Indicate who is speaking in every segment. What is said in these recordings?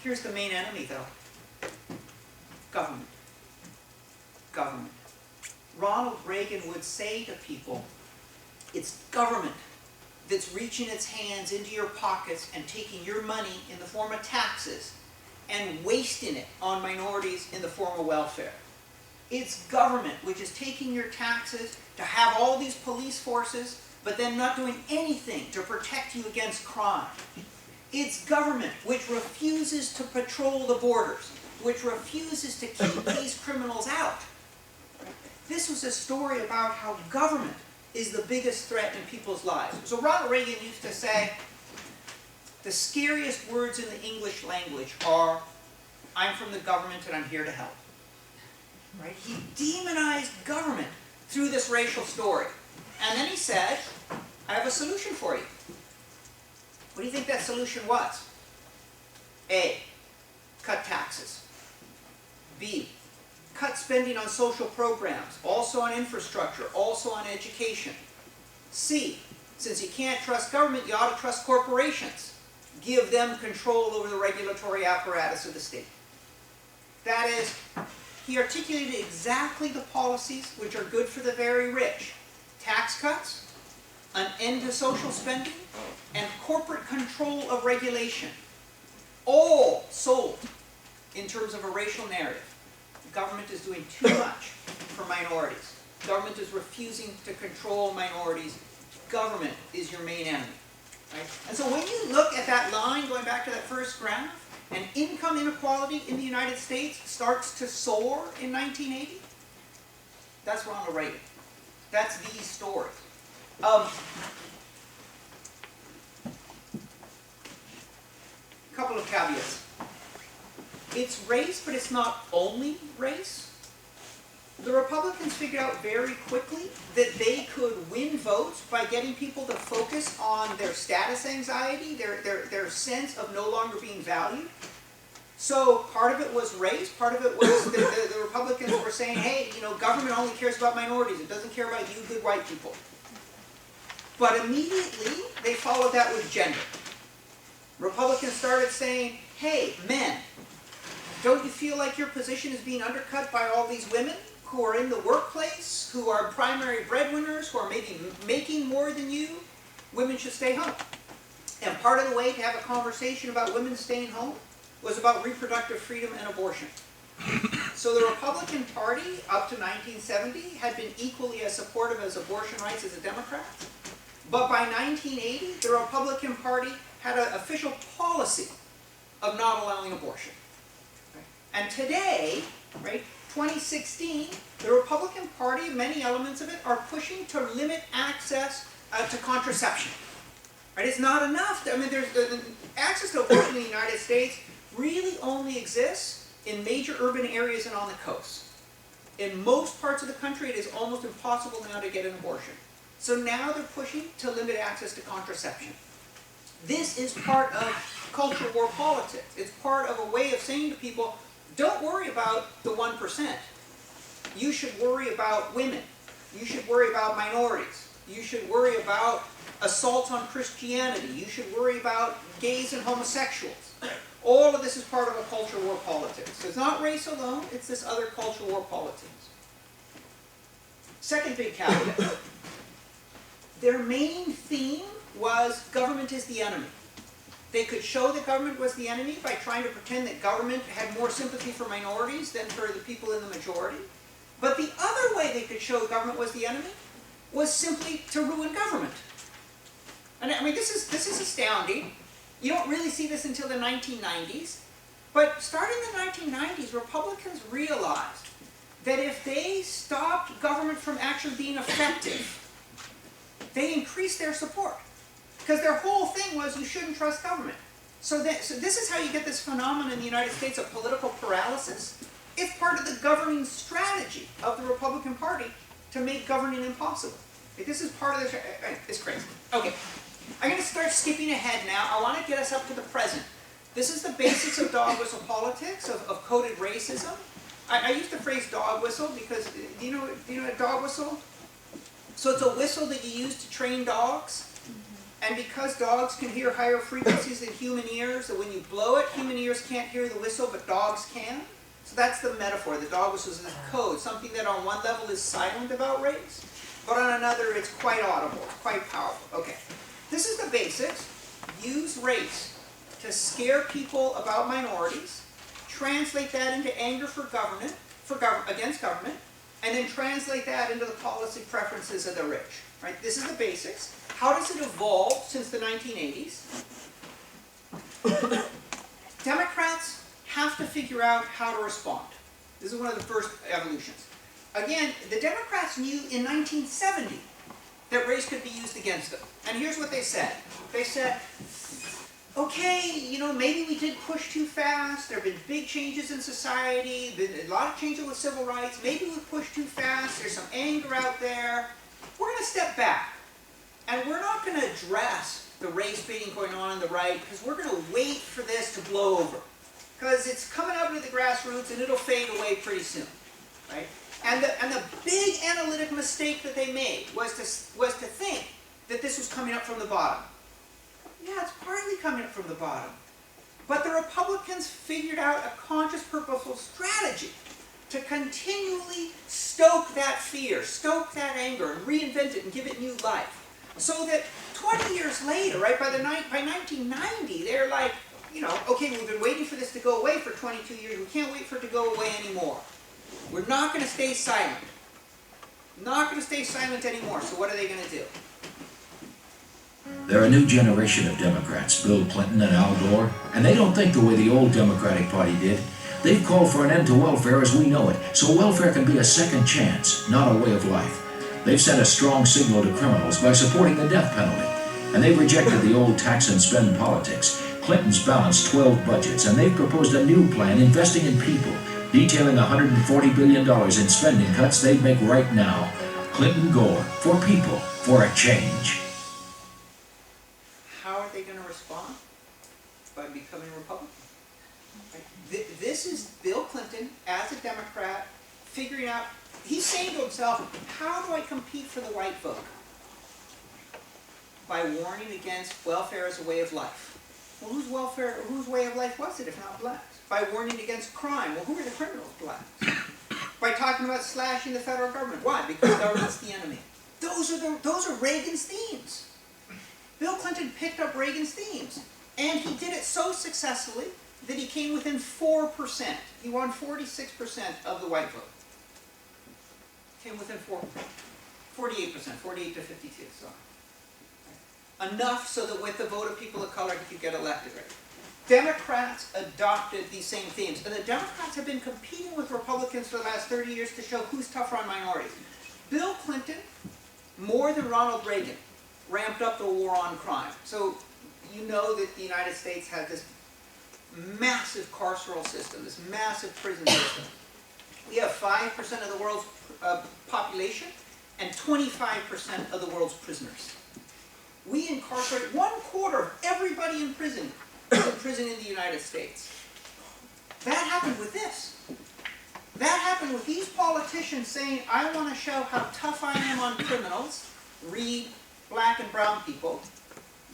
Speaker 1: Here's the main enemy, though. Government. Government. Ronald Reagan would say to people, it's government that's reaching its hands into your pockets and taking your money in the form of taxes and wasting it on minorities in the form of welfare. It's government which is taking your taxes to have all these police forces, but then not doing anything to protect you against crime. It's government which refuses to patrol the borders, which refuses to keep these criminals out. This was a story about how government is the biggest threat in people's lives. So Ronald Reagan used to say, the scariest words in the English language are, I'm from the government and I'm here to help. Right? He demonized government through this racial story. And then he said, I have a solution for you. What do you think that solution was? A, cut taxes. B, cut spending on social programs, also on infrastructure, also on education. C, since you can't trust government, you ought to trust corporations. Give them control over the regulatory apparatus of the state. That is, he articulated exactly the policies which are good for the very rich. Tax cuts, an end to social spending, and corporate control of regulation. All sold in terms of a racial narrative. Government is doing too much for minorities. Government is refusing to control minorities. Government is your main enemy. Right? And so when you look at that line, going back to that first graph, and income inequality in the United States starts to soar in 1980, that's Ronald Reagan. That's the story. Couple of caveats. It's race, but it's not only race. The Republicans figured out very quickly that they could win votes by getting people to focus on their status anxiety, their sense of no longer being valued. So part of it was race, part of it was the Republicans were saying, hey, you know, government only cares about minorities, it doesn't care about you good white people. But immediately they followed that with gender. Republicans started saying, hey, men, don't you feel like your position is being undercut by all these women who are in the workplace, who are primary breadwinners, who are maybe making more than you? Women should stay home. And part of the way to have a conversation about women staying home was about reproductive freedom and abortion. So the Republican Party, up to 1970, had been equally as supportive as abortion rights as the Democrats. But by 1980, the Republican Party had an official policy of not allowing abortion. And today, right, 2016, the Republican Party, many elements of it, are pushing to limit access to contraception. Right? It's not enough. The access to abortion in the United States really only exists in major urban areas and on the coast. In most parts of the country, it is almost impossible now to get an abortion. So now they're pushing to limit access to contraception. This is part of cultural war politics. It's part of a way of saying to people, don't worry about the 1%. You should worry about women. You should worry about minorities. You should worry about assault on Christianity. You should worry about gays and homosexuals. All of this is part of a culture war politics. So it's not race alone, it's this other culture war politics. Second big caveat. Their main theme was government is the enemy. They could show that government was the enemy by trying to pretend that government had more sympathy for minorities than for the people in the majority. But the other way they could show government was the enemy was simply to ruin government. And I mean, this is astounding. You don't really see this until the 1990s. But starting in the 1990s, Republicans realized that if they stopped government from actually being effective, they increased their support. Because their whole thing was you shouldn't trust government. So this is how you get this phenomenon in the United States of political paralysis. It's part of the governing strategy of the Republican Party to make governing impossible. This is part of this. It's crazy. Okay, I'm going to start skipping ahead now. I want to get us up to the present. This is the basics of dog whistle politics, of coded racism. I use the phrase dog whistle because, do you know a dog whistle? So it's a whistle that you use to train dogs. And because dogs can hear higher frequencies than human ears, that when you blow it, human ears can't hear the whistle, but dogs can. So that's the metaphor. The dog whistle is this code, something that on one level is silent about race, but on another it's quite audible, it's quite powerful. Okay, this is the basics. Use race to scare people about minorities, translate that into anger against government, and then translate that into the policy preferences of the rich. Right? This is the basics. How does it evolve since the 1980s? Democrats have to figure out how to respond. This is one of the first evolutions. Again, the Democrats knew in 1970 that race could be used against them. And here's what they said. They said, okay, you know, maybe we did push too fast. There have been big changes in society, been a lot of changes with civil rights. Maybe we pushed too fast. There's some anger out there. We're going to step back. And we're not going to address the race baiting going on the right, because we're going to wait for this to blow over. Because it's coming up into the grassroots and it'll fade away pretty soon. Right? And the big analytic mistake that they made was to think that this was coming up from the bottom. Yeah, it's partly coming up from the bottom. But the Republicans figured out a conscious, purposeful strategy to continually stoke that fear, stoke that anger, and reinvent it and give it new life. So that 20 years later, right, by 1990, they're like, you know, okay, we've been waiting for this to go away for 22 years. We can't wait for it to go away anymore. We're not going to stay silent. Not going to stay silent anymore. So what are they going to do?
Speaker 2: They're a new generation of Democrats, Bill Clinton and Al Gore, and they don't think the way the old Democratic Party did. They've called for an end to welfare as we know it, so welfare can be a second chance, not a way of life. They've sent a strong signal to criminals by supporting the death penalty, and they've rejected the old tax and spend politics. Clinton's balanced 12 budgets, and they've proposed a new plan investing in people, detailing $140 billion in spending cuts they'd make right now. Clinton Gore, for people, for a change.
Speaker 1: How are they going to respond? By becoming Republican. This is Bill Clinton, as a Democrat, figuring out, he's saying to himself, how do I compete for the white vote? By warning against welfare as a way of life. Well, whose way of life was it if not blacks? By warning against crime. Well, who are the criminals? Blacks. By talking about slashing the federal government. Why? Because government's the enemy. Those are Reagan's themes. Bill Clinton picked up Reagan's themes. And he did it so successfully that he came within 4%. He won 46% of the white vote. Came within 48%, 48 to 52, sorry. Enough so that with the vote of people of color, he could get elected, right? Democrats adopted these same themes. And the Democrats have been competing with Republicans for the last 30 years to show who's tougher on minorities. Bill Clinton, more than Ronald Reagan, ramped up the war on crime. So you know that the United States had this massive carceral system, this massive prison system. We have 5% of the world's population and 25% of the world's prisoners. We incarcerate 1/4 of everybody in prison in the United States. That happened with this. That happened with these politicians saying, I want to show how tough I am on criminals, read black and brown people,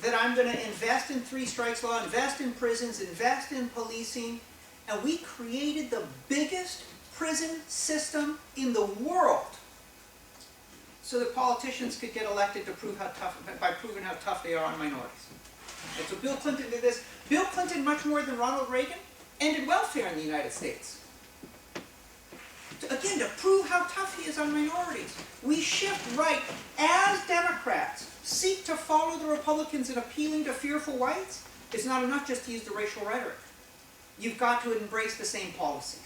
Speaker 1: that I'm going to invest in 3 strikes law, invest in prisons, invest in policing, and we created the biggest prison system in the world so that politicians could get elected to prove how tough, by proving how tough they are on minorities. And so Bill Clinton did this. Bill Clinton, much more than Ronald Reagan, ended welfare in the United States. Again, to prove how tough he is on minorities. We shift right. As Democrats seek to follow the Republicans in appealing to fearful whites, it's not enough just to use the racial rhetoric. You've got to embrace the same policies.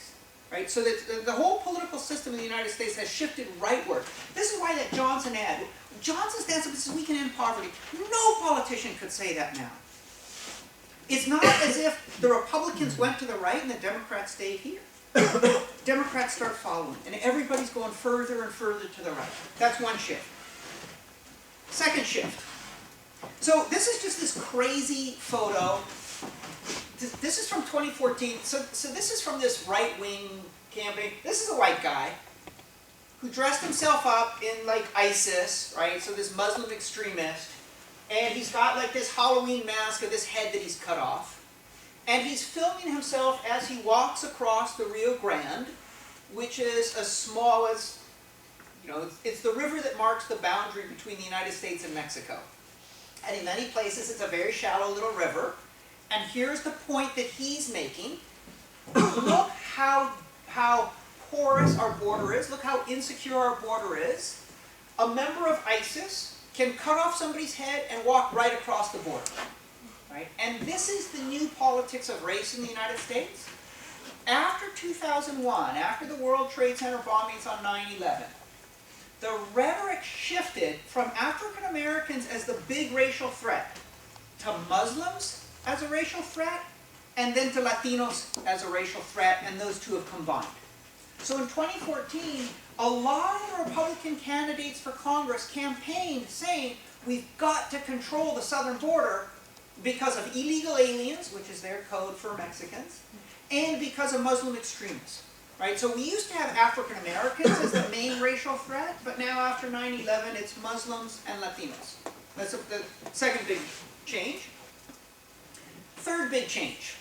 Speaker 1: Right? So that the whole political system in the United States has shifted rightward. This is why that Johnson ad, Johnson stands up and says we can end poverty. No politician could say that now. It's not as if the Republicans went to the right and the Democrats stayed here. Democrats start following, and everybody's going further and further to the right. That's one shift. Second shift. So this is just this crazy photo. This is from 2014. So this is from this right-wing campaign. This is a white guy who dressed himself up in like ISIS, right? So this Muslim extremist. And he's got like this Halloween mask of this head that he's cut off. And he's filming himself as he walks across the Rio Grande, which is as small as, you know, it's the river that marks the boundary between the United States and Mexico. And in many places it's a very shallow little river. And here's the point that he's making. Look how porous our border is. Look how insecure our border is. A member of ISIS can cut off somebody's head and walk right across the border. Right? And this is the new politics of race in the United States. After 2001, after the World Trade Center bombings on 9/11, the rhetoric shifted from African Americans as the big racial threat to Muslims as a racial threat, and then to Latinos as a racial threat, and those two have combined. So in 2014, a lot of the Republican candidates for Congress campaigned saying, we've got to control the southern border because of illegal aliens, which is their code for Mexicans, and because of Muslim extremists. Right? So we used to have African Americans as the main racial threat, but now after 9/11, it's Muslims and Latinos. That's the second big change. Third big change.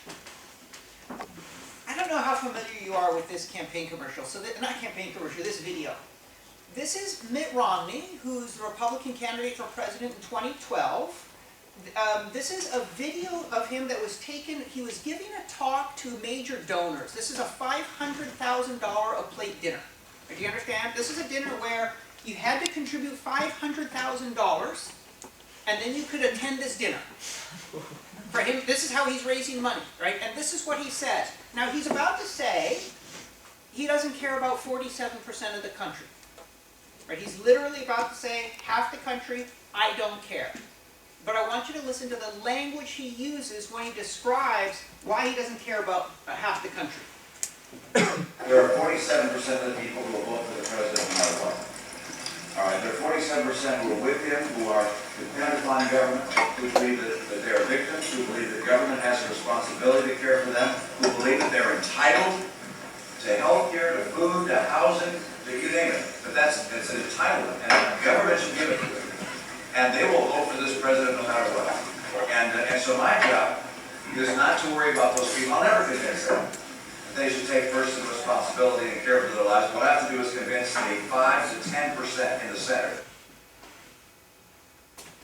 Speaker 1: I don't know how familiar you are with this campaign commercial. So not campaign commercial, this video. This is Mitt Romney, who's the Republican candidate for president in 2012. This is a video of him that was taken, he was giving a talk to major donors. This is a $500,000 a plate dinner. Do you understand? This is a dinner where you had to contribute $500,000 and then you could attend this dinner. For him, this is how he's raising money, right? And this is what he says. Now he's about to say he doesn't care about 47% of the country. Right? He's literally about to say, half the country, I don't care. But I want you to listen to the language he uses when he describes why he doesn't care about half the country.
Speaker 3: There are 47% of the people who will vote for the president no matter what. All right, there are 47% who are with him, who are dependent on government, who believe that they are victims, who believe that government has a responsibility to care for them, who believe that they're entitled to health care, to food, to housing, to you name it. But it's an entitlement, and the government should give it to them. And they will vote for this president no matter what. And so my job is not to worry about those people. I'll never convince them that they should take personal responsibility and care for their lives. What I have to do is convince the 5 to 10% in the Senate.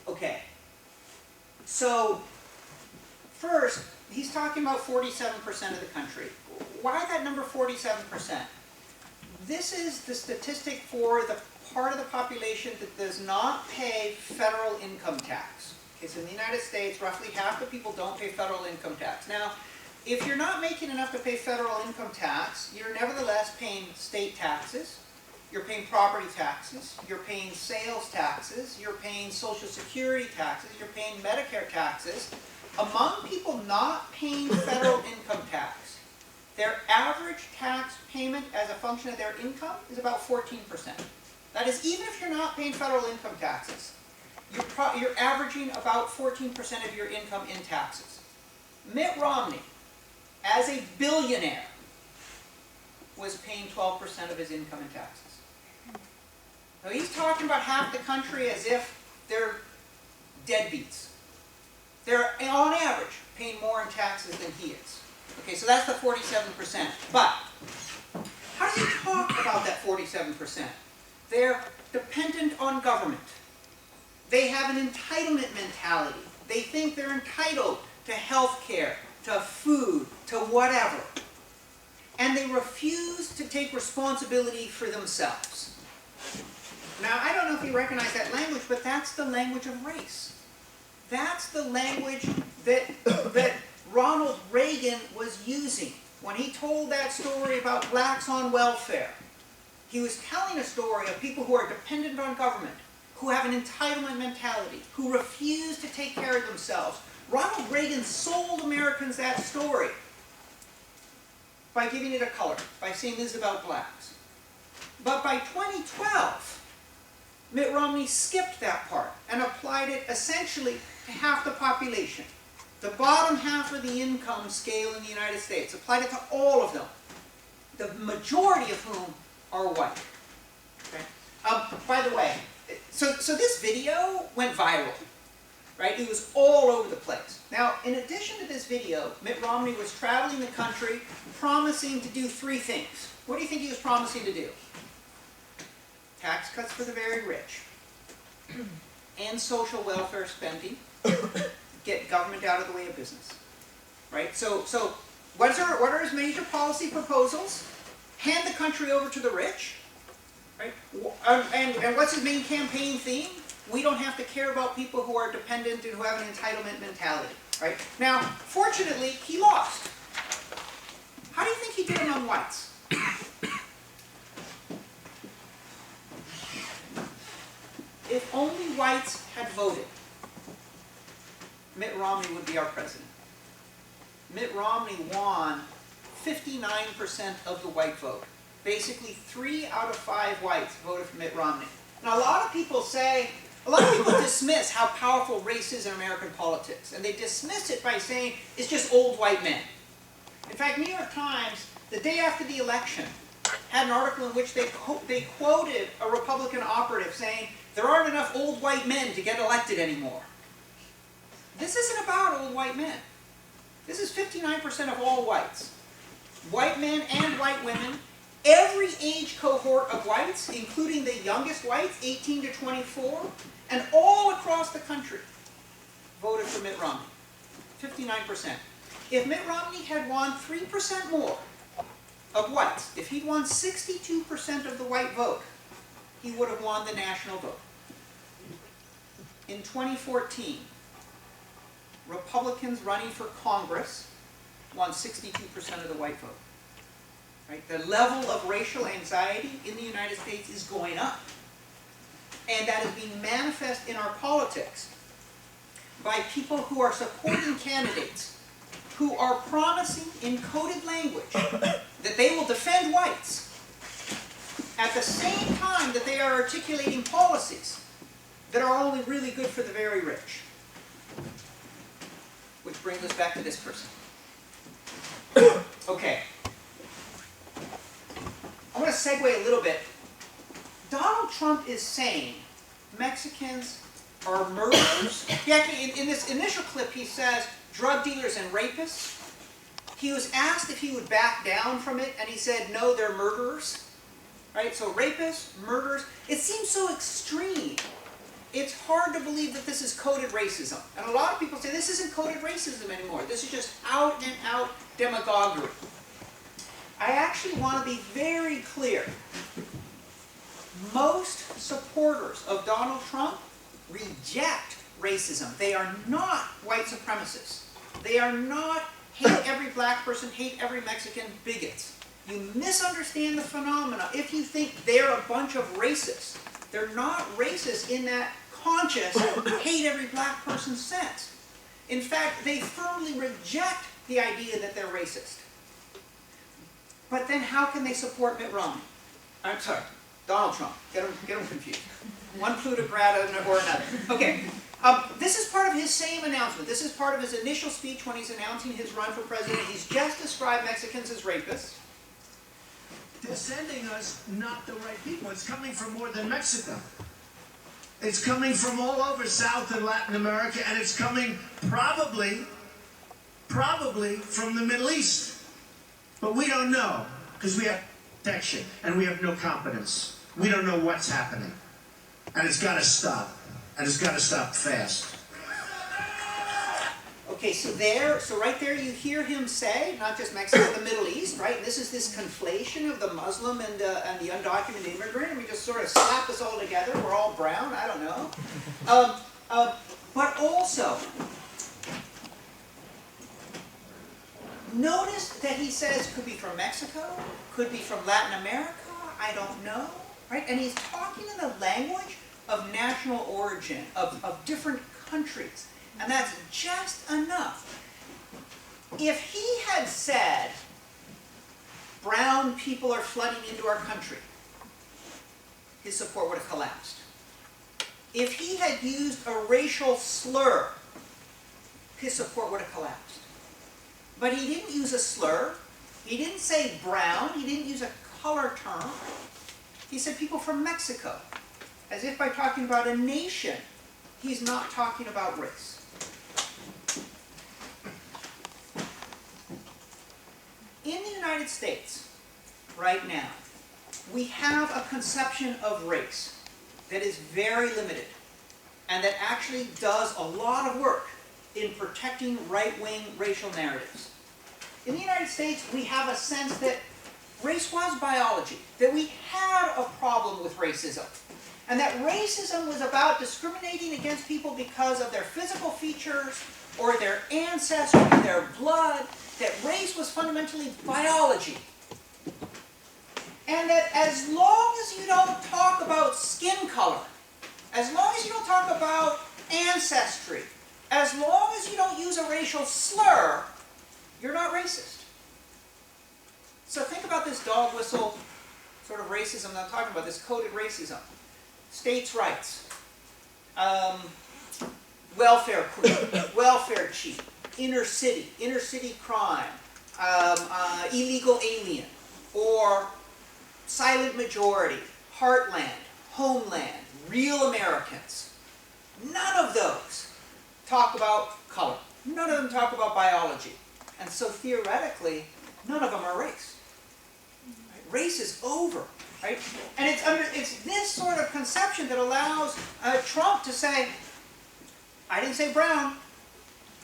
Speaker 1: Okay. So, first, he's talking about 47% of the country. Why that number 47%? This is the statistic for the part of the population that does not pay federal income tax. Okay, so in the United States, roughly half the people don't pay federal income tax. Now, if you're not making enough to pay federal income tax, you're nevertheless paying state taxes, you're paying property taxes, you're paying sales taxes, you're paying Social Security taxes, you're paying Medicare taxes. Among people not paying federal income tax, their average tax payment as a function of their income is about 14%. That is, even if you're not paying federal income taxes, you're averaging about 14% of your income in taxes. Mitt Romney, as a billionaire, was paying 12% of his income in taxes. Now he's talking about half the country as if they're deadbeats. They're, on average, paying more in taxes than he is. Okay, so that's the 47%. But, how does he talk about that 47%? They're dependent on government. They have an entitlement mentality. They think they're entitled to health care, to food, to whatever. And they refuse to take responsibility for themselves. Now, I don't know if you recognize that language, but that's the language of race. That's the language that Ronald Reagan was using when he told that story about blacks on welfare. He was telling a story of people who are dependent on government, who have an entitlement mentality, who refuse to take care of themselves. Ronald Reagan sold Americans that story by giving it a color, by saying this is about blacks. But by 2012, Mitt Romney skipped that part and applied it essentially to half the population. The bottom half of the income scale in the United States, applied it to all of them, the majority of whom are white. Okay? By the way, so this video went viral. Right? right? It was all over the place. Now, in addition to this video, Mitt Romney was traveling the country promising to do 3 things. What do you think he was promising to do? Tax cuts for the very rich, and social welfare spending, get government out of the way of business, right? So what are his major policy proposals? Hand the country over to the rich, right? And what's his main campaign theme? We don't have to care about people who are dependent and who have an entitlement mentality, right? Now, fortunately, he lost. How do you think he did among whites? If only whites had voted, Mitt Romney would be our president. Mitt Romney won 59% of the white vote. Basically, 3 out of 5 whites voted for Mitt Romney. Now, a lot of people dismiss how powerful race is in American politics, and they dismiss it by saying it's just old white men. In fact, New York Times, the day after the election, had an article in which they quoted a Republican operative saying, there aren't enough old white men to get elected anymore. This isn't about old white men. This is 59% of all whites. White men and white women, every age cohort of whites, including the youngest whites, 18 to 24, and all across the country, voted for Mitt Romney. 59%. If Mitt Romney had won 3% more of whites, if he'd won 62% of the white vote, he would have won the national vote. In 2014, Republicans running for Congress won 62% of the white vote. Right? The level of racial anxiety in the United States is going up. And that is being manifest in our politics by people who are supporting candidates who are promising in coded language that they will defend whites at the same time that they are articulating policies that are only really good for the very rich. Which brings us back to this person. Okay. I want to segue a little bit. Donald Trump is saying Mexicans are murderers. He actually, in this initial clip, he says drug dealers and rapists. He was asked if he would back down from it, and he said, no, they're murderers. Right? So rapists, murderers. It seems so extreme. It's hard to believe that this is coded racism. And a lot of people say this isn't coded racism anymore. This is just out and out demagoguery. I actually want to be very clear. Most supporters of Donald Trump reject racism. They are not white supremacists. They are not hate every black person, hate every Mexican bigots. You misunderstand the phenomena if you think they're a bunch of racists. They're not racist in that conscious hate every black person sense. In fact, they firmly reject the idea that they're racist. But then how can they support Mitt Romney? I'm sorry, Donald Trump. Get them confused. One plutocrat or another. Okay. This is part of his same announcement. This is part of his initial speech when he's announcing his run for president. He's just described Mexicans as rapists.
Speaker 4: They're sending us not the right people. It's coming from more than Mexico. It's coming from all over South and Latin America, and it's coming probably from the Middle East. But we don't know, because we have protection, and we have no competence. We don't know what's happening. And it's got to stop. And it's got to stop fast.
Speaker 1: Okay, so right there you hear him say, not just Mexico, the Middle East, right? And this is this conflation of the Muslim and the undocumented immigrant, and we just sort of slap us all together. We're all brown, I don't know. But also, notice that he says could be from Mexico, could be from Latin America, I don't know, right? And he's talking in the language of national origin, of different countries. And that's just enough. If he had said, brown people are flooding into our country, his support would have collapsed. If he had used a racial slur, his support would have collapsed. But he didn't use a slur. He didn't say brown. He didn't use a color term. He said people from Mexico, as if by talking about a nation, he's not talking about race. In the United States, right now, we have a conception of race that is very limited and that actually does a lot of work in protecting right-wing racial narratives. In the United States, we have a sense that race was biology, that we had a problem with racism, and that racism was about discriminating against people because of their physical features or their ancestry, their blood, that race was fundamentally biology. And that as long as you don't talk about skin color, as long as you don't talk about ancestry, as long as you don't use a racial slur, you're not racist. So think about this dog whistle sort of racism that I'm talking about, this coded racism. States' rights, welfare queen, welfare chief, inner city crime, illegal alien, or silent majority, heartland, homeland, real Americans. None of those talk about color. None of them talk about biology. And so theoretically, none of them are race. Right? Race is over. Right? And it's this sort of conception that allows Trump to say, I didn't say brown,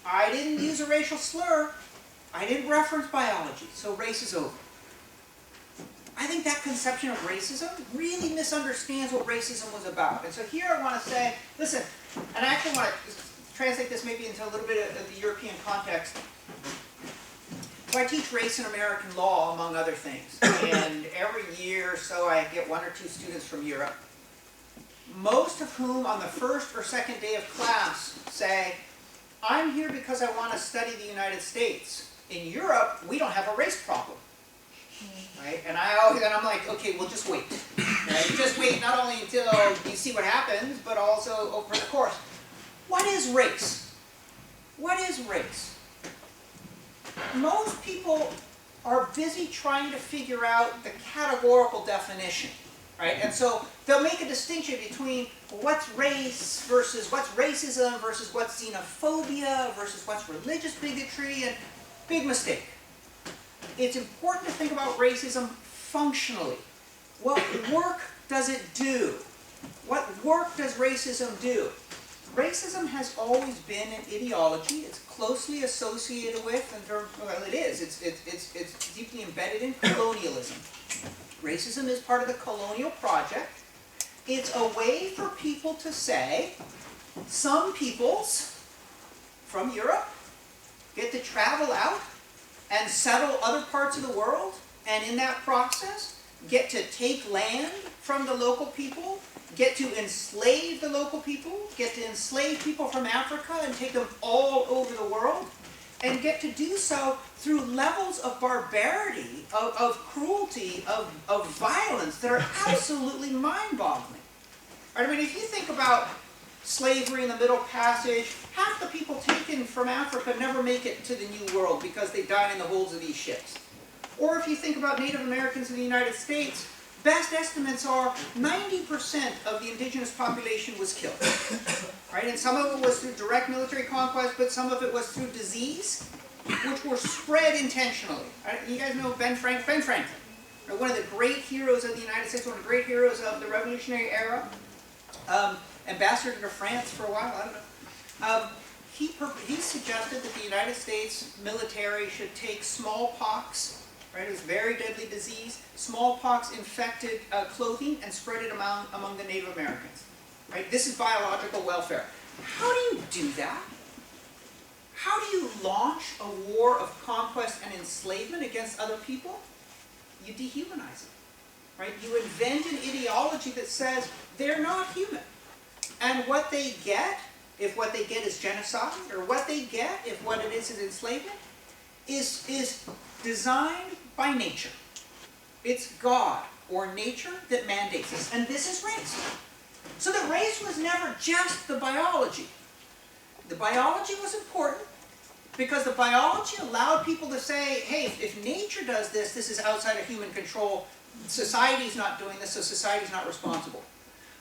Speaker 1: I didn't use a racial slur, I didn't reference biology, so race is over. I think that conception of racism really misunderstands what racism was about. And so here I want to say, listen, and I actually want to translate this maybe into a little bit of the European context. So I teach race and American law, among other things. And every year or so I get 1 or 2 students from Europe, most of whom on the first or second day of class say, I'm here because I want to study the United States. In Europe, we don't have a race problem. Right? And I'm like, okay, well, just wait. Right? Just wait not only until you see what happens, but also over the course. What is race? What is race? Most people are busy trying to figure out the categorical definition, right? And so they'll make a distinction between what's race versus what's racism versus what's xenophobia versus what's religious bigotry, and big mistake. It's important to think about racism functionally. What work does it do? What work does racism do? Racism has always been an ideology. It's closely associated with, well, it is. It's deeply embedded in colonialism. Racism is part of the colonial project. It's a way for people to say, some peoples from Europe get to travel out and settle other parts of the world, and in that process, get to take land from the local people, get to enslave the local people, get to enslave people from Africa and take them all over the world, and get to do so through levels of barbarity, of cruelty, of violence that are absolutely mind-boggling. I mean, if you think about slavery in the Middle Passage, half the people taken from Africa never make it to the New World because they died in the holds of these ships. Or if you think about Native Americans in the United States, best estimates are 90% of the indigenous population was killed. Right? And some of it was through direct military conquest, but some of it was through disease, which were spread intentionally. You guys know Ben Franklin, one of the great heroes of the United States, one of the great heroes of the Revolutionary era, ambassador to France for a while, I don't know. He suggested that the United States military should take smallpox, right? It was a very deadly disease. Smallpox infected clothing and spread it among the Native Americans. Right? This is biological welfare. How do you do that? How do you launch a war of conquest and enslavement against other people? You dehumanize them. Right? You invent an ideology that says they're not human. And what they get, if what they get is genocide, or what they get, if what it is enslavement, is designed by nature. It's God or nature that mandates this. And this is race. So that race was never just the biology. The biology was important because the biology allowed people to say, hey, if nature does this, this is outside of human control. Society's not doing this, so society's not responsible.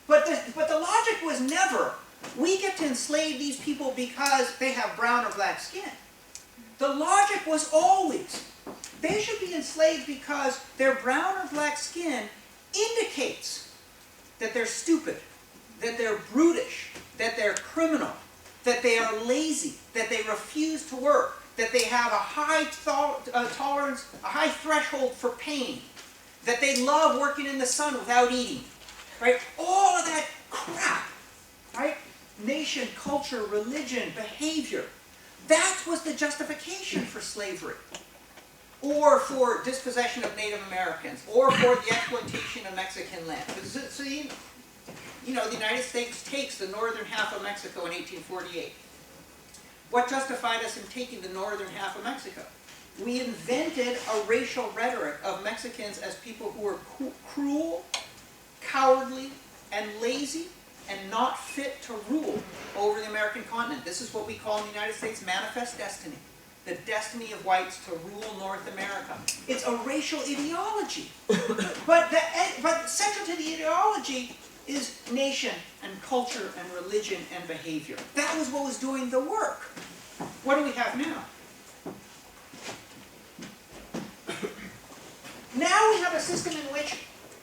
Speaker 1: But the logic was never, we get to enslave these people because they have brown or black skin. The logic was always, they should be enslaved because their brown or black skin indicates that they're stupid, that they're brutish, that they're criminal, that they are lazy, that they refuse to work, that they have a high tolerance, a high threshold for pain, that they love working in the sun without eating, right? All of that crap, right? Nation, culture, religion, behavior. That was the justification for slavery, or for dispossession of Native Americans, or for the exploitation of Mexican land. So you know, the United States takes the northern half of Mexico in 1848. What justified us in taking the northern half of Mexico? We invented a racial rhetoric of Mexicans as people who were cruel, cowardly, and lazy, and not fit to rule over the American continent. This is what we call in the United States manifest destiny. The destiny of whites to rule North America. It's a racial ideology. but central to the ideology is nation and culture and religion and behavior. That was what was doing the work. What do we have now? Now we have a system in which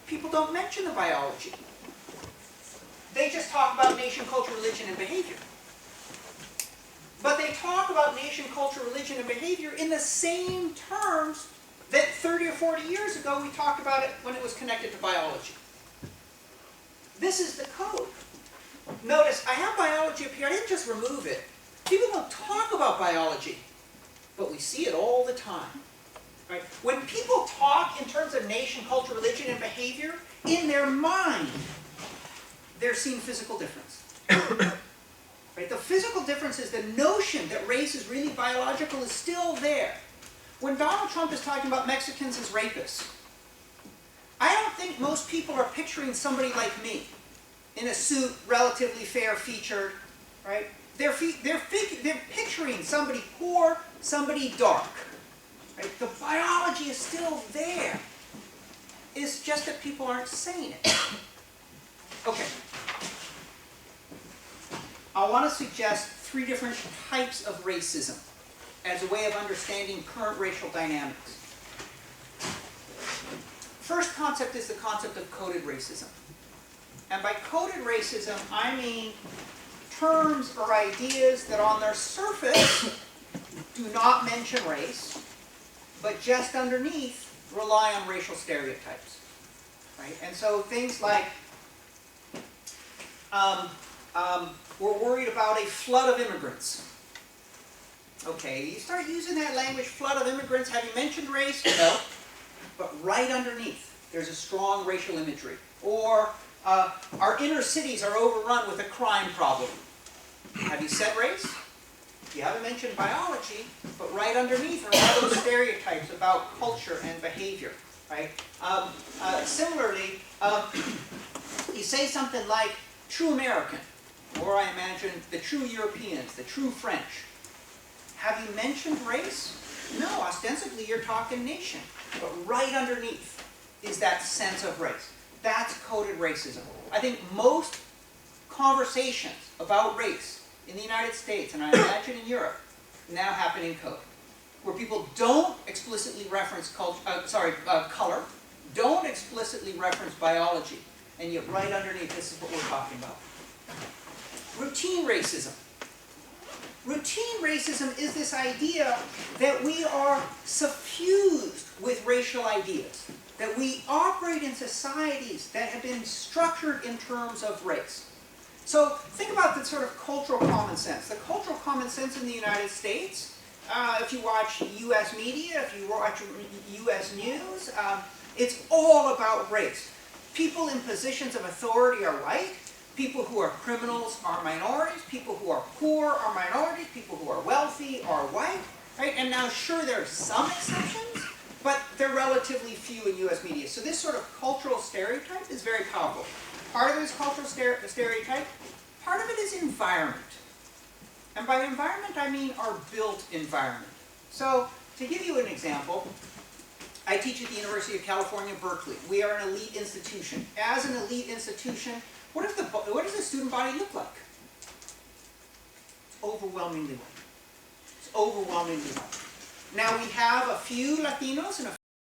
Speaker 1: people don't mention the biology. They just talk about nation, culture, religion, and behavior. But they talk about nation, culture, religion, and behavior in the same terms that 30 or 40 years ago we talked about it when it was connected to biology. This is the code. Notice, I have biology up here. I didn't just remove it. People don't talk about biology, but we see it all the time. Right? When people talk in terms of nation, culture, religion, and behavior, in their mind, they're seeing physical difference. Right? The physical difference is the notion that race is really biological is still there. When Donald Trump is talking about Mexicans as rapists, I don't think most people are picturing somebody like me in a suit, relatively fair-featured, right? They're picturing somebody poor, somebody dark. Right? The biology is still there. It's just that people aren't saying it. Okay. I want to suggest 3 different types of racism as a way of understanding current racial dynamics. First concept is the concept of coded racism. And by coded racism, I mean terms or ideas that on their surface do not mention race, but just underneath rely on racial stereotypes. Right? And so things like, we're worried about a flood of immigrants. Okay, you start using that language, flood of immigrants, have you mentioned race? No. But right underneath, there's a strong racial imagery. Or, our inner cities are overrun with a crime problem. Have you said race? You haven't mentioned biology, but right underneath are all those stereotypes about culture and behavior. Right? Similarly, you say something like true American, or I imagine the true Europeans, the true French. Have you mentioned race? No, ostensibly you're talking nation. But right underneath is that sense of race. That's coded racism. I think most conversations about race in the United States, and I imagine in Europe, now happen in code. Where people don't explicitly reference color, don't explicitly reference biology, and yet right underneath this is what we're talking about. Routine racism. Routine racism is this idea that we are suffused with racial ideas, that we operate in societies that have been structured in terms of race. So think about the sort of cultural common sense. The cultural common sense in the United States, if you watch U.S. media, if you watch U.S. news, it's all about race. People in positions of authority are white. People who are criminals are minorities. People who are poor are minorities. People who are wealthy are white. Right? And now, sure, there are some exceptions, but they're relatively few in U.S. media. So this sort of cultural stereotype is very powerful. Part of it is cultural stereotype. Part of it is environment. And by environment, I mean our built environment. So to give you an example, I teach at the University of California, Berkeley. We are an elite institution. As an elite institution, what does the student body look like? overwhelmingly white. It's overwhelmingly white. Now we have a few Latinos and a